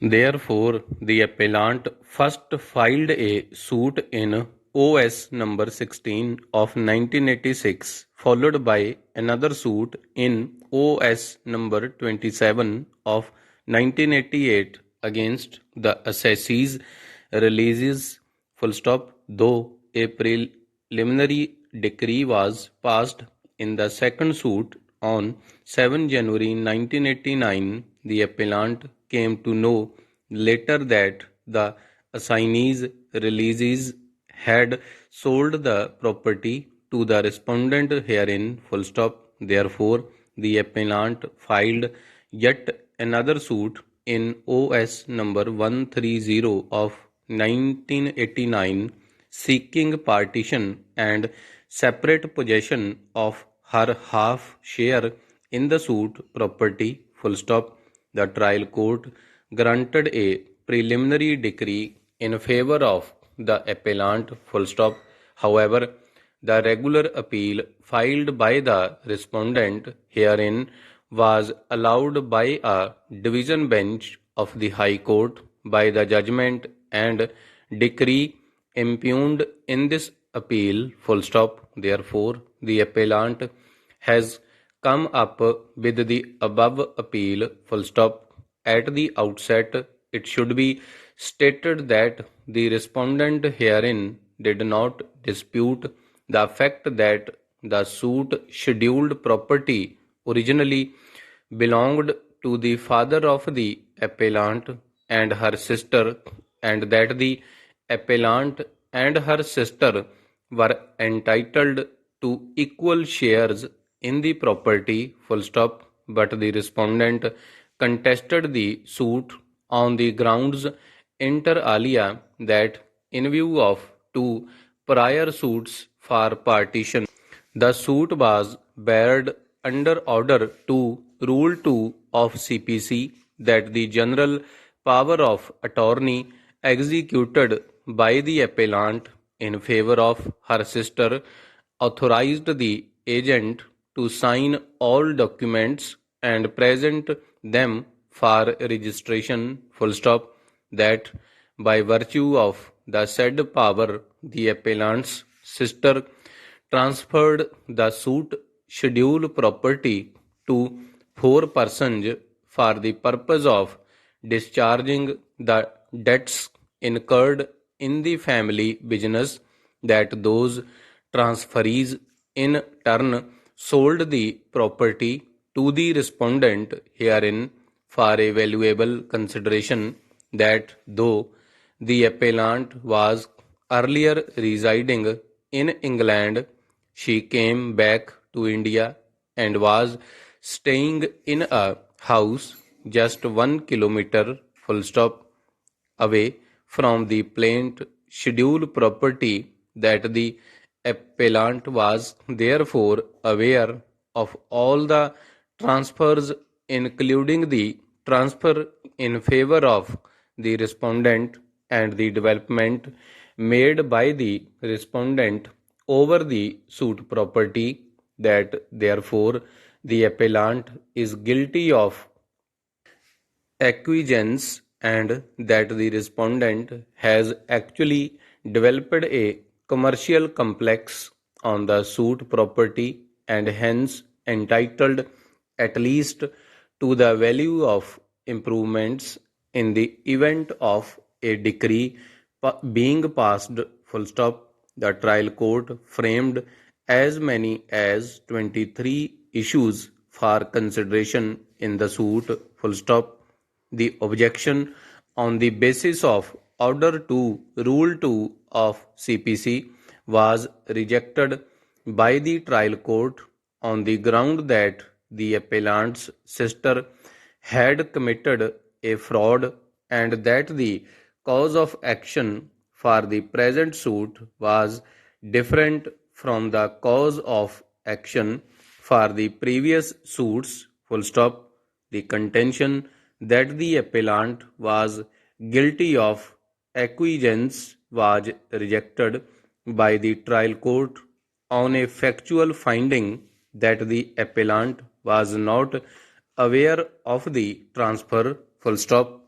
Therefore, the appellant first filed a suit in OS number 16 of 1986, followed by another suit in OS number 27 of 1988 against the assessee's releases, full stop, though a preliminary decree was passed in the second suit on 7 January 1989. The appellant came to know later that the assignees' releases had sold the property to the respondent herein, full stop. Therefore, the appellant filed yet another suit in OS number 130 of 1989 seeking partition and separate possession of her half share in the suit property, full stop. The trial court granted a preliminary decree in favor of the appellant, full stop. However, the regular appeal filed by the respondent herein was allowed by a division bench of the High Court by the judgment and decree impugned in this appeal, full stop. Therefore, the appellant has come up with the above appeal, full stop. At the outset, it should be stated that the respondent herein did not dispute the fact that the suit scheduled property originally belonged to the father of the appellant and her sister, and that the appellant and her sister were entitled to equal shares in the property, full stop. But the respondent contested the suit on the grounds inter alia that, in view of two prior suits for partition, the suit was barred under Order 2, Rule 2 of CPC, that the general power of attorney executed by the appellant in favor of her sister authorized the agent to sign all documents and present them for registration, full stop. That by virtue of the said power, the appellant's sister transferred the suit schedule property to four persons for the purpose of discharging the debts incurred in the family business, that those transferees in turn sold the property to the respondent herein for a valuable consideration, that though the appellant was earlier residing in England, she came back to India and was staying in a house just 1 kilometer, full stop, away from the plaintiff scheduled property, that the appellant was therefore aware of all the transfers, including the transfer in favor of the respondent and the development made by the respondent over the suit property, that therefore the appellant is guilty of acquiescence and that the respondent has actually developed a commercial complex on the suit property and hence entitled at least to the value of improvements in the event of a decree being passed, full stop. The trial court framed as many as 23 issues for consideration in the suit, full stop. The objection on the basis of Order 2, Rule 2 of CPC was rejected by the trial court on the ground that the appellant's sister had committed a fraud and that the cause of action for the present suit was different from the cause of action for the previous suits, full stop. The contention that the appellant was guilty of acquiescence was rejected by the trial court on a factual finding that the appellant was not aware of the transfer, full stop.